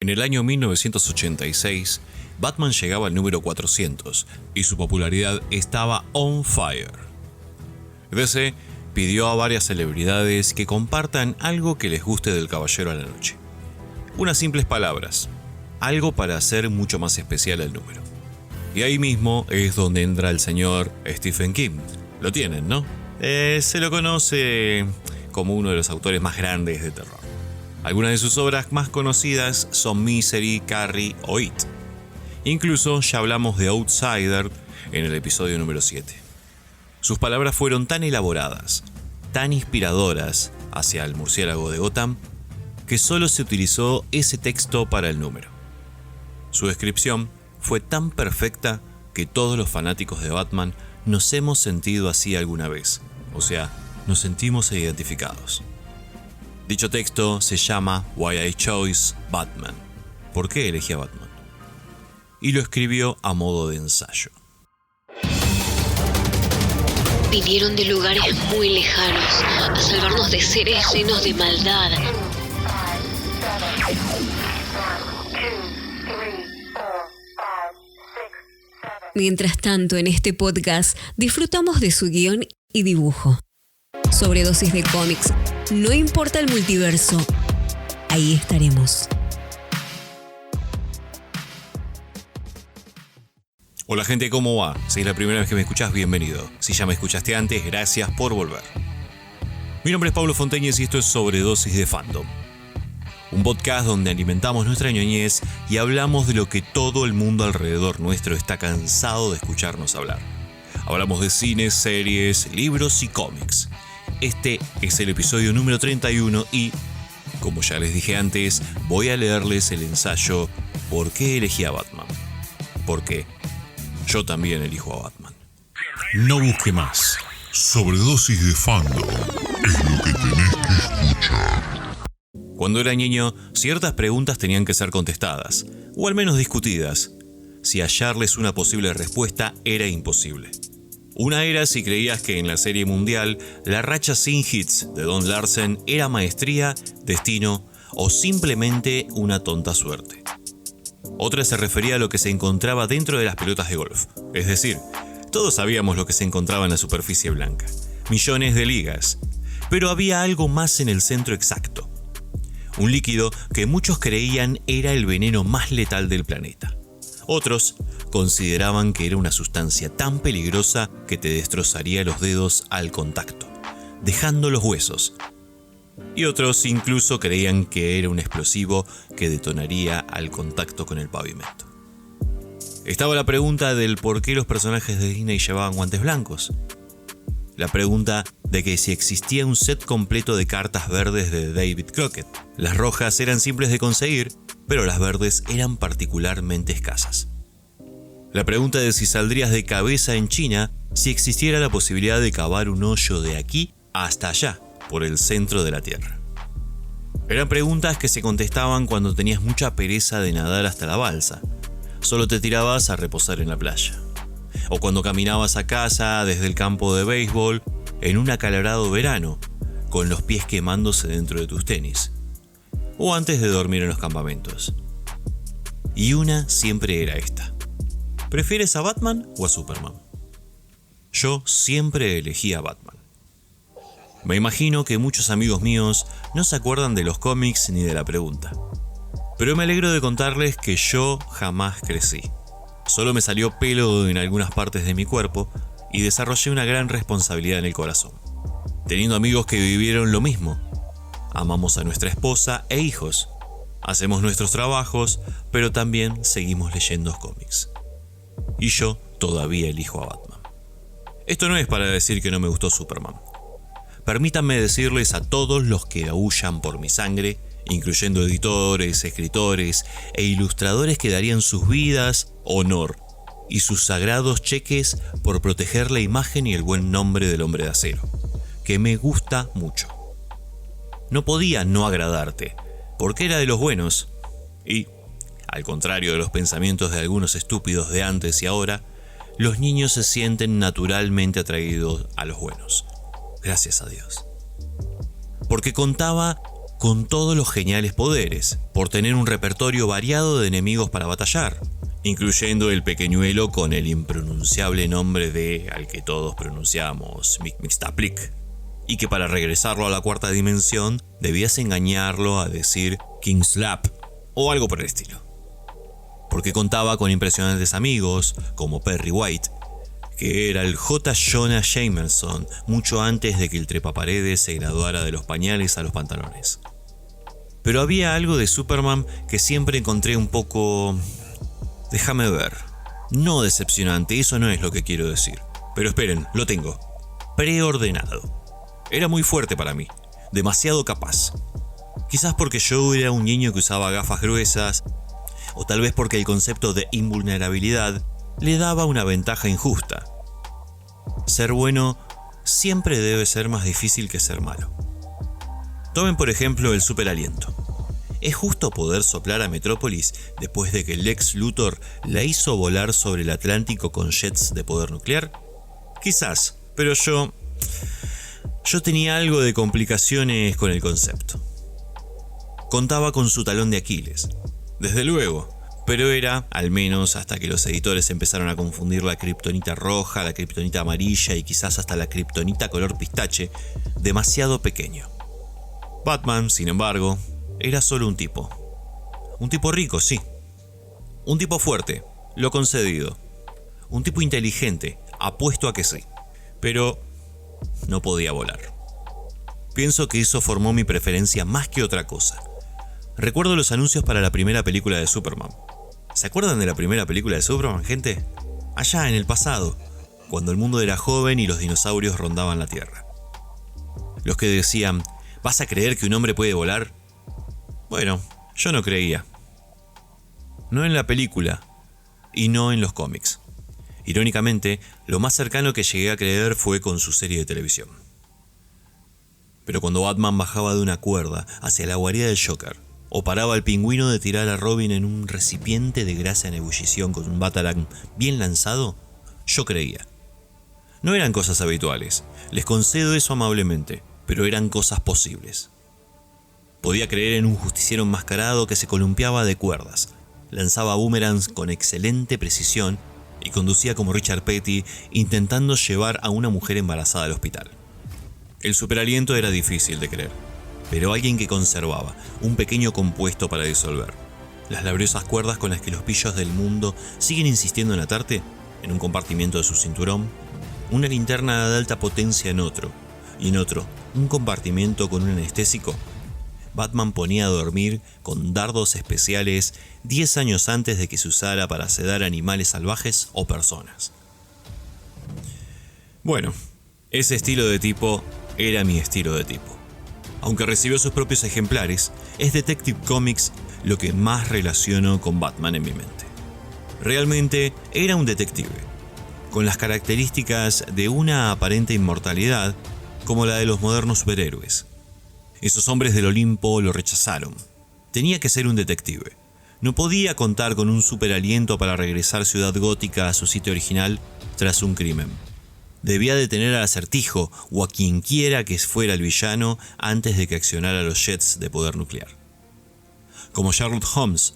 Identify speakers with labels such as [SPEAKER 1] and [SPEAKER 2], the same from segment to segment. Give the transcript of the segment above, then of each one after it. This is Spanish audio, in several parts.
[SPEAKER 1] En el año 1986, Batman llegaba al número 400 y su popularidad estaba on fire. DC pidió a varias celebridades que compartan algo que les guste del Caballero a la Noche. Unas simples palabras, algo para hacer mucho más especial el número. Y ahí mismo es donde entra el señor Stephen King. Lo tienen, ¿no? Se lo conoce como uno de los autores más grandes de terror. Algunas de sus obras más conocidas son Misery, Carrie o It. Incluso ya hablamos de Outsider en el episodio número 7. Sus palabras fueron tan elaboradas, tan inspiradoras hacia el murciélago de Gotham, que solo se utilizó ese texto para el número. Su descripción fue tan perfecta que todos los fanáticos de Batman nos hemos sentido así alguna vez, o sea, nos sentimos identificados. Dicho texto se llama Why I Chose Batman. ¿Por qué elegí a Batman? Y lo escribió a modo de ensayo.
[SPEAKER 2] Vinieron de lugares muy lejanos a salvarnos de seres llenos de maldad. Mientras tanto, en este podcast disfrutamos de su guión y dibujo. Sobredosis de cómics. No importa el multiverso. Ahí estaremos.
[SPEAKER 1] Hola gente, ¿cómo va? Si es la primera vez que me escuchás, bienvenido. Si ya me escuchaste antes, gracias por volver. Mi nombre es Pablo Fontañez y esto es Sobredosis de Fandom. Un podcast donde alimentamos nuestra ñoñez y hablamos de lo que todo el mundo alrededor nuestro está cansado de escucharnos hablar. Hablamos de cines, series, libros y cómics. Este es el episodio número 31 y, como ya les dije antes, voy a leerles el ensayo ¿Por qué elegí a Batman? Porque yo también elijo a Batman.
[SPEAKER 3] No busque más. Sobredosis de Fandom es lo que tenés que escuchar.
[SPEAKER 1] Cuando era niño, ciertas preguntas tenían que ser contestadas, o al menos discutidas. Si hallarles una posible respuesta era imposible. Una era si creías que en la Serie Mundial la racha sin hits de Don Larsen era maestría, destino o simplemente una tonta suerte. Otra se refería a lo que se encontraba dentro de las pelotas de golf. Es decir, todos sabíamos lo que se encontraba en la superficie blanca. Millones de ligas. Pero había algo más en el centro exacto. Un líquido que muchos creían era el veneno más letal del planeta. Otros consideraban que era una sustancia tan peligrosa que te destrozaría los dedos al contacto, dejando los huesos. Y otros incluso creían que era un explosivo que detonaría al contacto con el pavimento. Estaba la pregunta del por qué los personajes de Disney llevaban guantes blancos. La pregunta de que si existía un set completo de cartas verdes de David Crockett. Las rojas eran simples de conseguir, pero las verdes eran particularmente escasas. La pregunta de si saldrías de cabeza en China si existiera la posibilidad de cavar un hoyo de aquí hasta allá, por el centro de la Tierra. Eran preguntas que se contestaban cuando tenías mucha pereza de nadar hasta la balsa. Solo te tirabas a reposar en la playa. O cuando caminabas a casa desde el campo de béisbol en un acalorado verano, con los pies quemándose dentro de tus tenis. O antes de dormir en los campamentos. Y una siempre era esta. ¿Prefieres a Batman o a Superman? Yo siempre elegí a Batman. Me imagino que muchos amigos míos no se acuerdan de los cómics ni de la pregunta. Pero me alegro de contarles que yo jamás crecí. Solo me salió pelo en algunas partes de mi cuerpo y desarrollé una gran responsabilidad en el corazón. Teniendo amigos que vivieron lo mismo. Amamos a nuestra esposa e hijos. Hacemos nuestros trabajos, pero también seguimos leyendo cómics. Y yo todavía elijo a Batman. Esto no es para decir que no me gustó Superman. Permítanme decirles a todos los que aúllan por mi sangre, incluyendo editores, escritores e ilustradores que darían sus vidas, honor y sus sagrados cheques por proteger la imagen y el buen nombre del Hombre de Acero, que me gusta mucho. No podía no agradarte, porque era de los buenos, y, al contrario de los pensamientos de algunos estúpidos de antes y ahora, los niños se sienten naturalmente atraídos a los buenos. Gracias a Dios. Porque contaba con todos los geniales poderes, por tener un repertorio variado de enemigos para batallar, incluyendo el pequeñuelo con el impronunciable nombre al que todos pronunciamos, Mixtaplik, y que para regresarlo a la cuarta dimensión debías engañarlo a decir King Slap o algo por el estilo. Porque contaba con impresionantes amigos como Perry White, que era el J. Jonah Jameson mucho antes de que el trepaparedes se graduara de los pañales a los pantalones. Pero había algo de Superman que siempre encontré un poco... déjame ver. No decepcionante, eso no es lo que quiero decir. Pero esperen, lo tengo. Preordenado. Era muy fuerte para mí, demasiado capaz. Quizás porque yo era un niño que usaba gafas gruesas, o tal vez porque el concepto de invulnerabilidad le daba una ventaja injusta. Ser bueno siempre debe ser más difícil que ser malo. Tomen por ejemplo el superaliento. ¿Es justo poder soplar a Metrópolis después de que Lex Luthor la hizo volar sobre el Atlántico con jets de poder nuclear? Quizás, pero yo tenía algo de complicaciones con el concepto. Contaba con su talón de Aquiles, desde luego, pero era, al menos hasta que los editores empezaron a confundir la kriptonita roja, la kriptonita amarilla y quizás hasta la kriptonita color pistache, demasiado pequeño. Batman, sin embargo, era solo un tipo. Un tipo rico, sí. Un tipo fuerte, lo concedido. Un tipo inteligente, apuesto a que sí. Pero no podía volar. Pienso que eso formó mi preferencia más que otra cosa. Recuerdo los anuncios para la primera película de Superman. ¿Se acuerdan de la primera película de Superman, gente? Allá en el pasado, cuando el mundo era joven y los dinosaurios rondaban la Tierra. Los que decían, ¿vas a creer que un hombre puede volar? Bueno, yo no creía. No en la película y no en los cómics. Irónicamente, lo más cercano que llegué a creer fue con su serie de televisión. Pero cuando Batman bajaba de una cuerda hacia la guarida del Joker, o paraba al pingüino de tirar a Robin en un recipiente de grasa en ebullición con un Batarang bien lanzado, yo creía. No eran cosas habituales, les concedo eso amablemente, pero eran cosas posibles. Podía creer en un justiciero enmascarado que se columpiaba de cuerdas, lanzaba boomerangs con excelente precisión y conducía como Richard Petty intentando llevar a una mujer embarazada al hospital. El superaliento era difícil de creer, pero alguien que conservaba un pequeño compuesto para disolver. Las laboriosas cuerdas con las que los pillos del mundo siguen insistiendo en atarte, en un compartimiento de su cinturón, una linterna de alta potencia en otro, y en otro, un compartimento con un anestésico. Batman ponía a dormir con dardos especiales 10 años antes de que se usara para sedar animales salvajes o personas. Bueno, ese estilo de tipo era mi estilo de tipo. Aunque recibió sus propios ejemplares, es Detective Comics lo que más relaciono con Batman en mi mente. Realmente era un detective, con las características de una aparente inmortalidad como la de los modernos superhéroes. Esos hombres del Olimpo lo rechazaron. Tenía que ser un detective. No podía contar con un superaliento para regresar Ciudad Gótica a su sitio original tras un crimen. Debía detener al Acertijo o a quienquiera que fuera el villano antes de que accionara los jets de poder nuclear. Como Sherlock Holmes,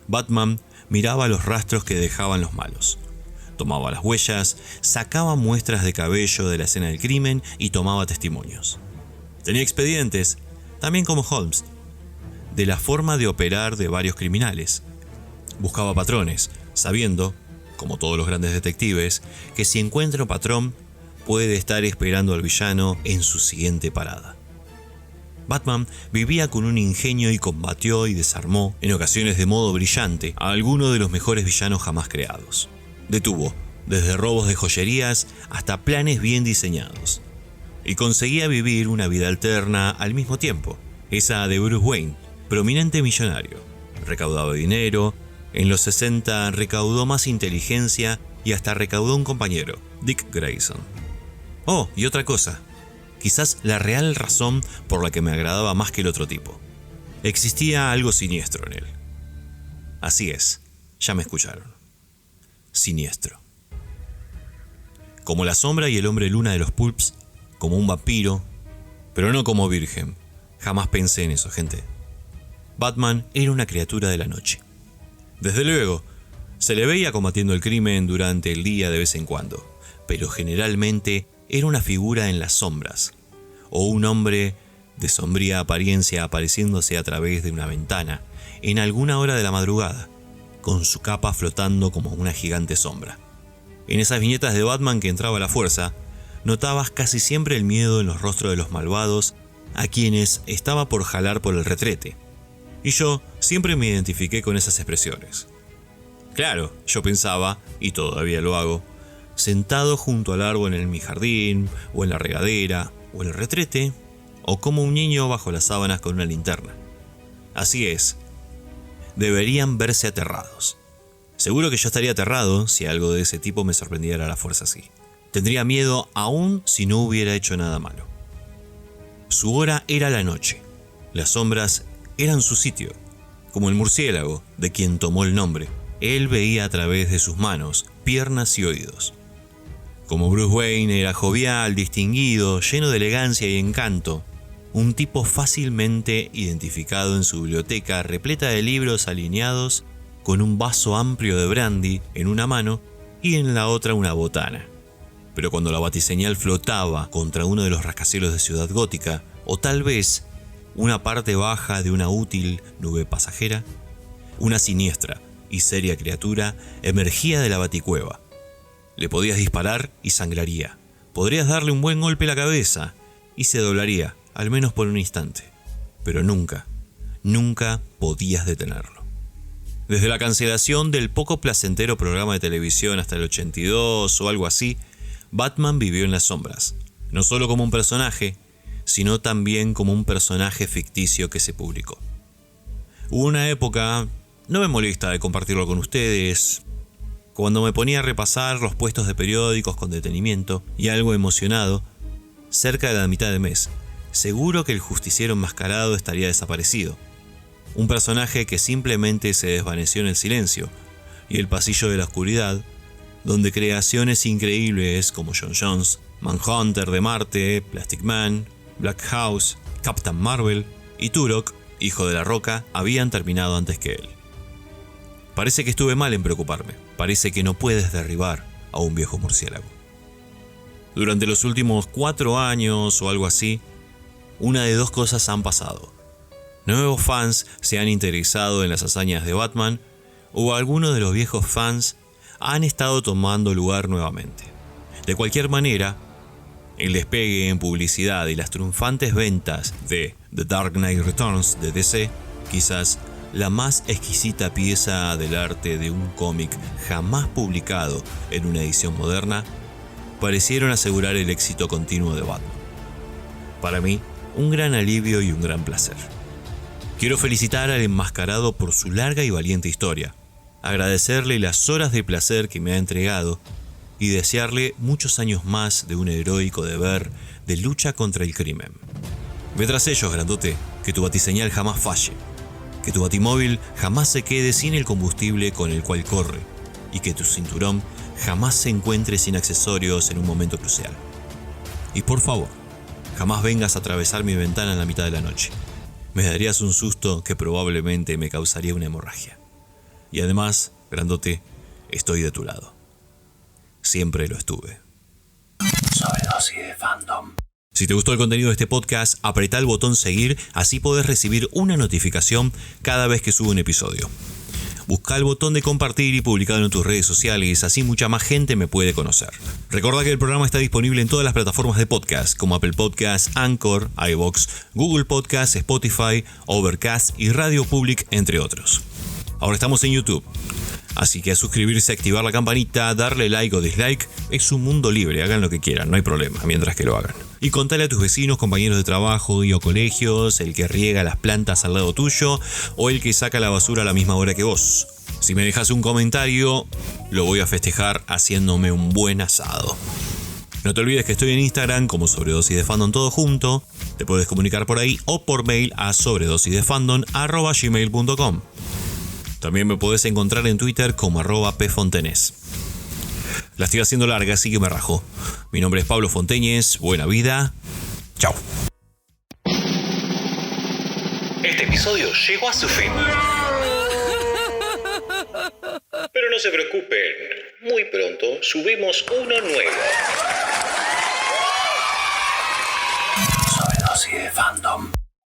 [SPEAKER 1] Batman miraba los rastros que dejaban los malos. Tomaba las huellas, sacaba muestras de cabello de la escena del crimen y tomaba testimonios. Tenía expedientes, también como Holmes, de la forma de operar de varios criminales. Buscaba patrones, sabiendo, como todos los grandes detectives, que si encuentra un patrón, puede estar esperando al villano en su siguiente parada. Batman vivía con un ingenio y combatió y desarmó, en ocasiones de modo brillante, a alguno de los mejores villanos jamás creados. Detuvo, desde robos de joyerías hasta planes bien diseñados. Y conseguía vivir una vida alterna al mismo tiempo, esa de Bruce Wayne, prominente millonario. Recaudaba dinero, en los 60 recaudó más inteligencia y hasta recaudó un compañero, Dick Grayson. Oh, y otra cosa, quizás la real razón por la que me agradaba más que el otro tipo. Existía algo siniestro en él. Así es, ya me escucharon. Siniestro. Como la sombra y el hombre luna de los pulps, como un vampiro, pero no como virgen. Jamás pensé en eso, gente. Batman era una criatura de la noche. Desde luego, se le veía combatiendo el crimen durante el día de vez en cuando, pero generalmente era una figura en las sombras, o un hombre de sombría apariencia apareciéndose a través de una ventana en alguna hora de la madrugada, con su capa flotando como una gigante sombra. En esas viñetas de Batman que entraba a la fuerza, notabas casi siempre el miedo en los rostros de los malvados a quienes estaba por jalar por el retrete. Y yo siempre me identifiqué con esas expresiones. Claro, yo pensaba, y todavía lo hago, sentado junto al árbol en mi jardín, o en la regadera, o en el retrete, o como un niño bajo las sábanas con una linterna. Así es. Deberían verse aterrados. Seguro que yo estaría aterrado si algo de ese tipo me sorprendiera a la fuerza así. Tendría miedo aún si no hubiera hecho nada malo. Su hora era la noche. Las sombras eran su sitio. Como el murciélago, de quien tomó el nombre, él veía a través de sus manos, piernas y oídos. Como Bruce Wayne era jovial, distinguido, lleno de elegancia y encanto, un tipo fácilmente identificado en su biblioteca repleta de libros alineados con un vaso amplio de brandy en una mano y en la otra una botana. Pero cuando la batiseñal flotaba contra uno de los rascacielos de Ciudad Gótica, o tal vez una parte baja de una útil nube pasajera, una siniestra y seria criatura emergía de la baticueva. Le podías disparar y sangraría. Podrías darle un buen golpe a la cabeza y se doblaría, al menos por un instante. Pero nunca, nunca podías detenerlo. Desde la cancelación del poco placentero programa de televisión hasta el 82 o algo así, Batman vivió en las sombras, no solo como un personaje, sino también como un personaje ficticio que se publicó. Hubo una época, no me molesta de compartirlo con ustedes, cuando me ponía a repasar los puestos de periódicos con detenimiento y algo emocionado, cerca de la mitad del mes, seguro que el justiciero enmascarado estaría desaparecido. Un personaje que simplemente se desvaneció en el silencio y el pasillo de la oscuridad, donde creaciones increíbles como John Jones, Manhunter de Marte, Plastic Man, Black House, Captain Marvel y Turok, hijo de la Roca, habían terminado antes que él. Parece que estuve mal en preocuparme. Parece que no puedes derribar a un viejo murciélago. Durante los últimos 4 años o algo así, una de dos cosas han pasado. Nuevos fans se han interesado en las hazañas de Batman, o algunos de los viejos fans han estado tomando lugar nuevamente. De cualquier manera, el despegue en publicidad y las triunfantes ventas de The Dark Knight Returns de DC, quizás la más exquisita pieza del arte de un cómic jamás publicado en una edición moderna, parecieron asegurar el éxito continuo de Batman. Para mí, un gran alivio y un gran placer. Quiero felicitar al enmascarado por su larga y valiente historia, agradecerle las horas de placer que me ha entregado y desearle muchos años más de un heroico deber de lucha contra el crimen. Ve tras ellos, grandote, que tu batiseñal jamás falle, que tu batimóvil jamás se quede sin el combustible con el cual corre y que tu cinturón jamás se encuentre sin accesorios en un momento crucial. Y por favor, jamás vengas a atravesar mi ventana en la mitad de la noche. Me darías un susto que probablemente me causaría una hemorragia. Y además, grandote, estoy de tu lado. Siempre lo estuve.
[SPEAKER 4] Sobredosis de fandom.
[SPEAKER 1] Si te gustó el contenido de este podcast, apretá el botón seguir, así podés recibir una notificación cada vez que subo un episodio. Busca el botón de compartir y publicarlo en tus redes sociales, así mucha más gente me puede conocer. Recordá que el programa está disponible en todas las plataformas de podcast, como Apple Podcasts, Anchor, iVoox, Google Podcasts, Spotify, Overcast y Radio Public, entre otros. Ahora estamos en YouTube, así que a suscribirse, activar la campanita, darle like o dislike, es un mundo libre, hagan lo que quieran, no hay problema, mientras que lo hagan. Y contale a tus vecinos, compañeros de trabajo y o colegios, el que riega las plantas al lado tuyo o el que saca la basura a la misma hora que vos. Si me dejas un comentario, lo voy a festejar haciéndome un buen asado. No te olvides que estoy en Instagram como Sobredosis de Fandom todo junto, te puedes comunicar por ahí o por mail a sobredosisdefandom@gmail.com. También me podés encontrar en Twitter como @pfontenes. La estoy haciendo larga, así que me rajo. Mi nombre es Pablo Fonteñez, buena vida. Chao. Este episodio llegó a su fin. Pero no se preocupen, muy pronto subimos uno nuevo.
[SPEAKER 4] Sobredosis de fandom.